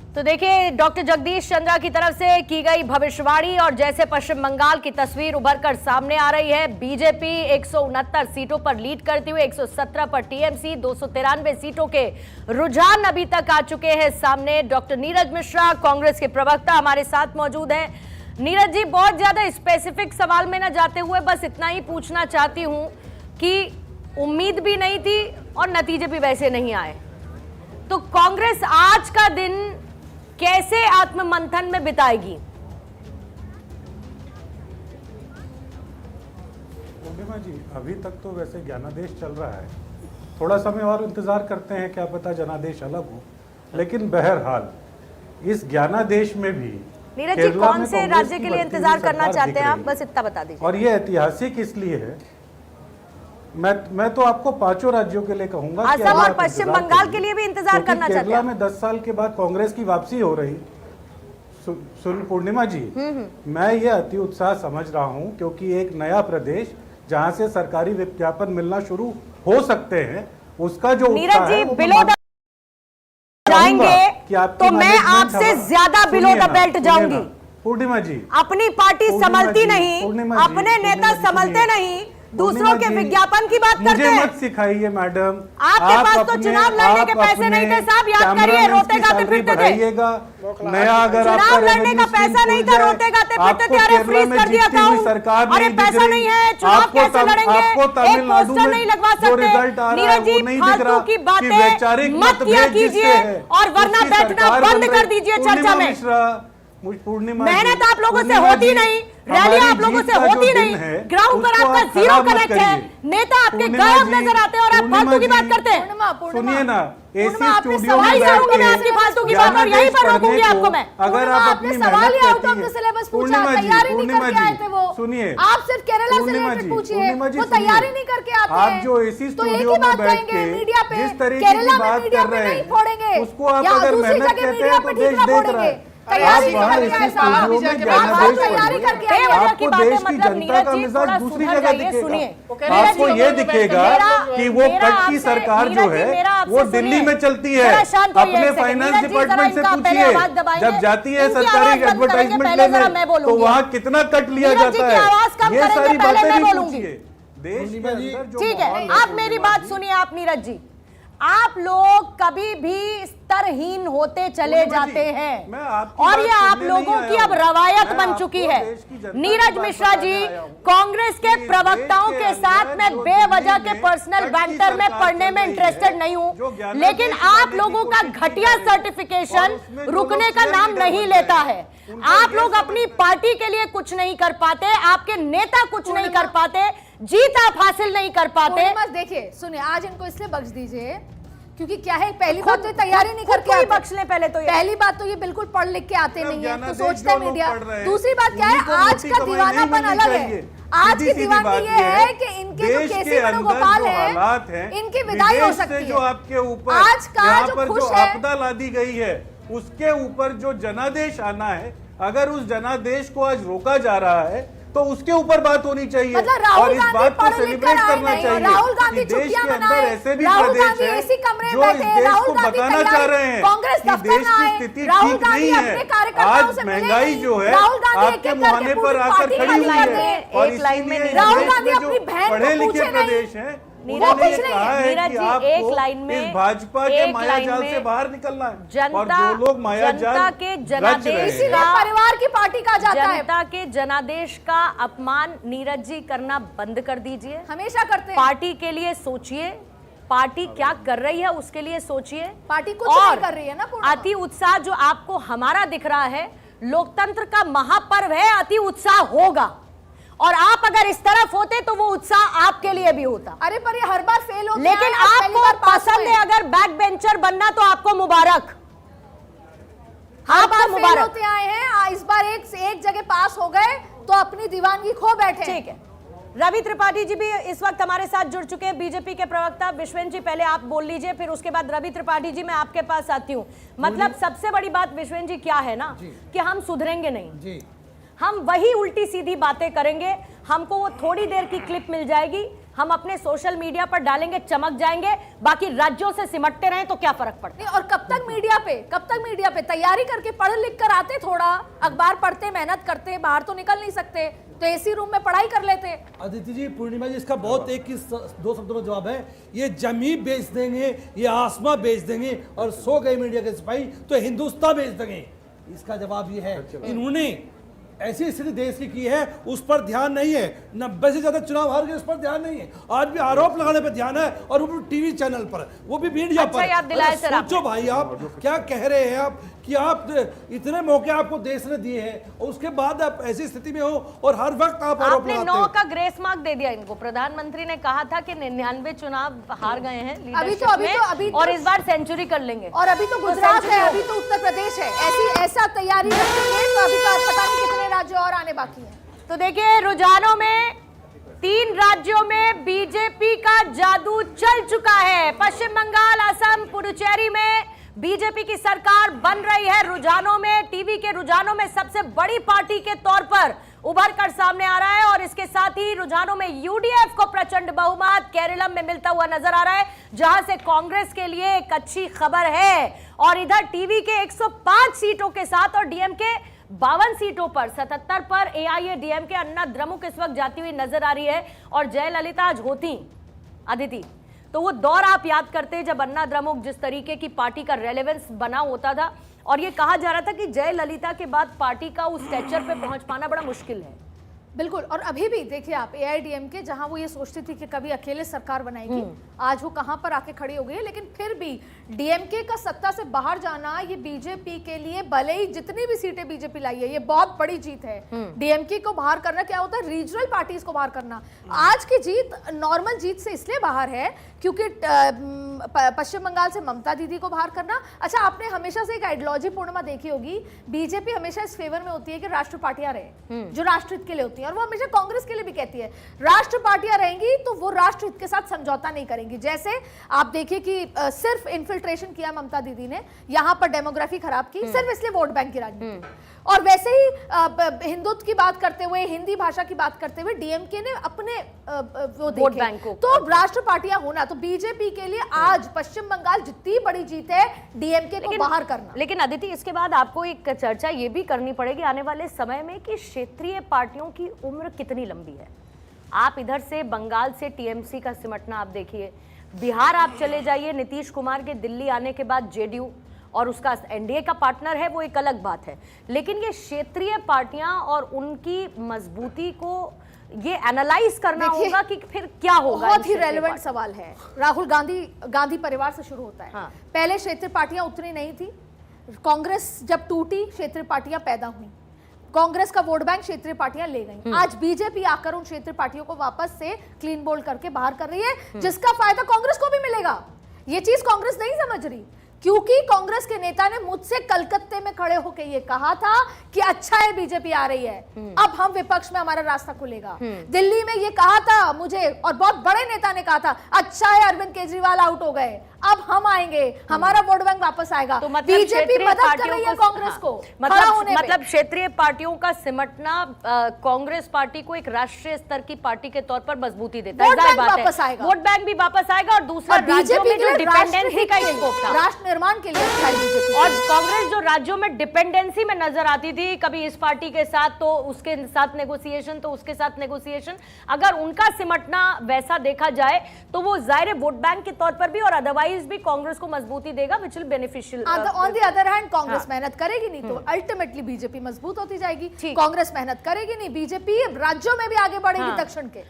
तो देखिए, डॉक्टर जगदीश चंद्रा की तरफ से की गई भविष्यवाणी और जैसे पश्चिम बंगाल की तस्वीर उभरकर सामने आ रही है। बीजेपी 169 सीटों पर लीड करती हुई 117 पर टीएमसी, 293 सीटों के रुझान अभी तक आ चुके हैं सामने। डॉक्टर नीरज मिश्रा, कांग्रेस के प्रवक्ता, हमारे साथ मौजूद हैं। नीरज जी, बहुत ज्यादा स्पेसिफिक सवाल में न जाते हुए बस इतना ही पूछना चाहती हूं कि उम्मीद भी नहीं थी और नतीजे भी वैसे नहीं आए, तो कांग्रेस आज का दिन कैसे आत्ममंथन में बिताएगी? पूर्णिमा जी, अभी तक तो वैसे ज्ञानादेश चल रहा है, थोड़ा समय और इंतजार करते हैं, क्या पता जनादेश अलग हो। लेकिन बहरहाल इस ज्ञानादेश में भी नीरज जी, कौन से राज्य के लिए इंतजार करना चाहते हैं आप, बस इतना बता दीजिए। और ये ऐतिहासिक इसलिए है, मैं तो आपको पांचों राज्यों के लिए कहूंगा, असम और पश्चिम बंगाल के लिए भी इंतजार करना चाहते हैं। केरला में 10 साल के बाद कांग्रेस की वापसी हो रही। सुन पूर्णिमा जी, मैं ये अति उत्साह समझ रहा हूँ, क्योंकि एक नया प्रदेश जहाँ से सरकारी विज्ञापन मिलना शुरू हो सकते हैं, उसका जो नीरज जी बिलो द जाएंगे तो मैं आपसे ज्यादा बिलो द बेल्ट जाऊंगी। पूर्णिमा जी, अपनी पार्टी संभलती नहीं, अपने नेता संभलते नहीं, दूसरों के विज्ञापन की बात करते हैं। मुझे मत सिखाइए मैडम, आपके पास तो चुनाव लड़ने के पैसे नहीं थे साहब, याद करिए, रोते गाते फिरते थे। नया अगर चुनाव लड़ने का पैसा नहीं था, रोते गाते फिरते थे। अरे फ्रीज कर दिया अकाउंट, अरे पैसा नहीं है, चुनाव कैसे लड़ेंगे, एक पोस्टर नहीं लगवा सकते। नीरज जी, फालतू की बातें मत किया कीजिए और वरना बैठना बंद कर दीजिए चर्चा में। मेहनत आप लोगों से होती नहीं, रैलियां आप लोगों से होती नहीं, ग्राउंड पर आपका जीरो कनेक्ट है, नेता आपके गायब नजर आते हैं और आप फालतू की बात करते हैं। सुनिए ना, एसी स्टूडियो में बैठ के आपकी फालतू की बात और यहीं पर रोकूंगी आपको मैं। अगर आप अपने सवाल ही आउट ऑफ द सिलेबस पूछा, तैयारी नहीं करके आए थे वो। सुनिए, आप सिर्फ केरला से रिलेटेड पूछिए, वो तैयारी नहीं करके आते हैं। आप जो एसी स्टूडियो में बैठ के मीडिया पे जिस तरीके की बात कर रहे हैं, उसको आप अगर मेहनत कहते हैं तो देश देख रहा है। तैयारी आपको देश की जनता का मिजाज दूसरी जगह दिखेगा। आपको ये दिखेगा कि वो कट की सरकार जो है वो दिल्ली में चलती है। अपने फाइनेंस डिपार्टमेंट से पूछिए, जब जाती है सरकारी एडवर्टाइजमेंट लेने तो वहाँ कितना कट लिया जाता है। ये सारी बातें भी पूछिए देश के अंदर जो। ठीक है, आप मेरी बात सुनिए। आप नीरज जी, आप लोग कभी भी स्तरहीन होते चले जाते हैं और ये आप लोगों की अब रवायत बन चुकी है। नीरज मिश्रा जी, कांग्रेस के प्रवक्ताओं के साथ मैं बेवजह के पर्सनल बैंटर में पढ़ने में इंटरेस्टेड नहीं हूं, लेकिन आप लोगों का घटिया सर्टिफिकेशन रुकने का नाम नहीं लेता है। आप लोग अपनी पार्टी के लिए कुछ नहीं कर पाते, आपके नेता कुछ नहीं कर पाते, जीत आप हासिल नहीं कर पाते। देखिए सुनिए, आज इनको इसलिए बख्श दीजिए क्योंकि क्या है, पहली बात तो तैयारी नहीं करके आते। बख्श ले पहले तो, पहली बात तो ये बिल्कुल पढ़ लिख के आते नहीं है, तो सोचते हैं मीडिया। दूसरी बात क्या है, आज का दीवानापन अलग है। आज की दीवानगी ये है कि इनके जो केसी वेणुगोपाल हैं, इनकी विदाई हो सकती है। जो आपके ऊपर आज का जो खुश है, आपदा लादी गई है, उसके ऊपर जो जनादेश आना है, अगर उस जनादेश को आज रोका जा रहा है तो उसके ऊपर बात होनी चाहिए। मतलब और इस बात को सेलिब्रेट करना चाहिए। राहुल गांधी देश के अंदर ऐसे भी प्रदेश हैं जो इस देश को बताना चाह रहे हैं कि देश की स्थिति ठीक नहीं है। आज महंगाई जो है आपके मुहाने पर आकर खड़ी हुई है, और इसलिए राहुल गांधी अपनी बहन पढ़े लिखे प्रदेश हैं, उन्होंने कहा है कि आपको इस भाजपा के मायाजाल से बाहर निकलना है। और जो लोग मायाजाल के जनादेश का, परिवार की पार्टी का जाता है, जनता के जनादेश का अपमान नीरज जी करना बंद कर दीजिए। हमेशा करते हैं। पार्टी के लिए सोचिए, पार्टी क्या कर रही है उसके लिए सोचिए। पार्टी कुछ नहीं कर रही है ना। अति उत्साह जो आपको हमारा दिख रहा है, लोकतंत्र का महापर्व है, अति उत्साह होगा, और आप अगर इस तरफ होते तो वो उत्साह आपके लिए भी होता। अरे पर ये हर बार फेल होता है। लेकिन आपको पसंद है अगर बैक बेंचर बनना तो आपको मुबारक, आपको मुबारक होते आए हैं। इस बार एक जगह पास हो गए तो अपनी दीवानगी खो बैठे। ठीक है, रवि त्रिपाठी जी भी इस वक्त हमारे साथ जुड़ चुके हैं, बीजेपी के प्रवक्ता। विश्वेंद्र जी, पहले आप बोल लीजिए, फिर उसके बाद रवि त्रिपाठी जी मैं आपके पास आती हूँ। मतलब सबसे बड़ी बात विश्वेंद्र जी क्या है ना, कि हम सुधरेंगे नहीं जी। हम वही उल्टी सीधी बातें करेंगे, हमको वो थोड़ी देर की क्लिप मिल जाएगी, हम अपने सोशल मीडिया पर डालेंगे, चमक जाएंगे, बाकी राज्यों से सिमटते रहें तो क्या फर्क पड़ता है? और कब तक मीडिया पे तैयारी करके पढ़ लिख कर आते, थोड़ा अखबार पढ़ते, मेहनत करते, बाहर तो निकल नहीं सकते तो एसी रूम में पढ़ाई कर लेते। अदिति जी, पूर्णिमा जी, इसका बहुत एक ही दो शब्दों में जवाब है, ये जमीन बेच देंगे, ये आसमां बेच देंगे, और सो गए मीडिया के सिपाही तो हिंदुस्तान बेच देंगे। इसका जवाब ये है, इन्होंने ऐसी स्थिति देश की है, उस पर ध्यान नहीं है। 90 से ज्यादा चुनाव हार गए, उस पर ध्यान नहीं है। आज भी आरोप लगाने पर ध्यान है, और वो टीवी चैनल पर, वो भी मीडिया पर। सोचो भाई, आप क्या कह रहे हैं आप कि आप इतने मौके आपको देश ने दिए हैं और उसके बाद आप ऐसी स्थिति में हो और हर वक्त आप आरोप आपने 9 का ग्रेस मार्क दे दिया इनको। प्रधानमंत्री ने कहा था कि 99 चुनाव हार गए हैं लीडरशिप में, और इस बार सेंचुरी कर लेंगे। और अभी तो गुजरात है, अभी तो उत्तर प्रदेश है, ऐसा तैयारी रखेंगे तो अभी तो पता नहीं कितने राज्य और आने बाकी हैं। तो देखिए, रुझानों में 3 राज्यों में बीजेपी का जादू चल चुका है। पश्चिम बंगाल, असम, पुडुचेरी में बीजेपी की सरकार बन रही है। रुझानों में, टीवी के रुझानों में सबसे बड़ी पार्टी के तौर पर उभर कर सामने आ रहा है, और इसके साथ ही रुझानों में यूडीएफ को प्रचंड बहुमत केरलम में मिलता हुआ नजर आ रहा है, जहां से कांग्रेस के लिए एक अच्छी खबर है। और इधर टीवी के 105 सीटों के साथ और डीएमके 52 सीटों पर 77 पर एआईएडीएमके अन्ना द्रमुक इस वक्त जाती हुई नजर आ रही है। और जयललिता आज होती अदिति, तो वो दौर आप याद करते जब अन्ना द्रमुक जिस तरीके की पार्टी का रेलेवेंस बना होता था, और ये कहा जा रहा था कि जयललिता के बाद पार्टी का उस स्टेचर पे पहुंच पाना बड़ा मुश्किल है। बिल्कुल। और अभी भी देखिए आप, एआईएडीएमके जहां वो ये सोचती थी कि कभी अकेले सरकार बनाएगी, आज वो कहां पर आके खड़ी हो गई है। लेकिन फिर भी डीएमके का सत्ता से बाहर जाना, ये बीजेपी के लिए, भले ही जितनी भी सीटें बीजेपी लाई है, ये बहुत बड़ी जीत है। डीएमके को बाहर करना क्या होता है, रीजनल पार्टीज को बाहर करना। आज की जीत नॉर्मल जीत से इसलिए बाहर है क्योंकि पश्चिम बंगाल से ममता दीदी को बाहर करना। अच्छा, आपने हमेशा से एक आइडियोलॉजी पूर्णिमा देखी होगी, बीजेपी हमेशा इस फेवर में होती है कि राष्ट्र पार्टियां रहे, जो राष्ट्रहित के लिए होती है, और वो हमेशा कांग्रेस के लिए भी कहती है राष्ट्र पार्टियां रहेंगी तो वो राष्ट्रहित के साथ समझौता नहीं करेंगी। जैसे आप देखिए कि सिर्फ इन्फिल्ट्रेशन किया ममता दीदी ने, यहां पर डेमोग्राफी खराब की, सिर्फ इसलिए वोट बैंक की राजनीति। और वैसे ही हिंदुत्व की बात करते हुए, हिंदी भाषा की बात करते हुए डीएमके ने अपने वो वोट बैंक को, तो राष्ट्र पार्टियां होना, तो बीजेपी के लिए आज पश्चिम बंगाल जितनी बड़ी जीत है डीएमके को बाहर करना। लेकिन अदिति, इसके बाद आपको एक चर्चा ये भी करनी पड़ेगी आने वाले समय में कि क्षेत्रीय पार्टियों की उम्र कितनी लंबी है। आप इधर से बंगाल से टीएमसी का सिमटना आप देखिए, बिहार आप चले जाइए, नीतीश कुमार के दिल्ली आने के बाद जेडीयू और उसका एनडीए का पार्टनर है, वो एक अलग बात है। लेकिन ये क्षेत्रीय पार्टियां और उनकी मजबूती को ये एनालाइज करना होगा कि फिर क्या होगा। बहुत ही रेलेवेंट सवाल है। राहुल गांधी परिवार से शुरू होता है। हाँ। पहले क्षेत्रीय पार्टियां उतनी नहीं थी, कांग्रेस जब टूटी क्षेत्रीय पार्टियां पैदा हुई, कांग्रेस का वोट बैंक क्षेत्रीय पार्टियां ले गई। आज बीजेपी आकर उन क्षेत्रीय पार्टियों को वापस से क्लीन बोल्ड करके बाहर कर रही है, जिसका फायदा कांग्रेस को भी मिलेगा। ये चीज कांग्रेस नहीं समझ रही, क्योंकि कांग्रेस के नेता ने मुझसे कलकत्ते में खड़े होकर ये कहा था कि अच्छा है बीजेपी आ रही है, अब हम विपक्ष में हमारा रास्ता खुलेगा। दिल्ली में ये कहा था मुझे, और बहुत बड़े नेता ने कहा था अच्छा है अरविंद केजरीवाल आउट हो गए, अब हम आएंगे, हमारा वोट बैंक वापस आएगा। तो मतलब बीजेपी मदद कर रही है कांग्रेस को, मतलब क्षेत्रीय पार्टियों का सिमटना कांग्रेस पार्टी को एक राष्ट्रीय स्तर की पार्टी के तौर पर मजबूती देता है। वोट बैंक वापस आएगा, वोट बैंक भी वापस आएगा, और दूसरा राज्यों में जो डिपेंडेंसी का स्कोप था, राष्ट्र निर्माण के लिए बीजेपी। और कांग्रेस जो राज्यों में डिपेंडेंसी में नजर आती थी, कभी इस पार्टी के साथ तो उसके साथ नेगोशिएशन, तो उसके साथ नेगोशिएशन, अगर उनका सिमटना वैसा देखा जाए तो वो जाहिर वोट बैंक के तौर पर भी और अदरवाइज भी कांग्रेस को मजबूती देगा, which will beneficial. On the other hand Congress मेहनत करेगी नहीं तो अल्टीमेटली बीजेपी मजबूत होती जाएगी। कांग्रेस मेहनत करेगी नहीं, बीजेपी राज्यों में भी आगे बढ़ेगी दक्षिण के।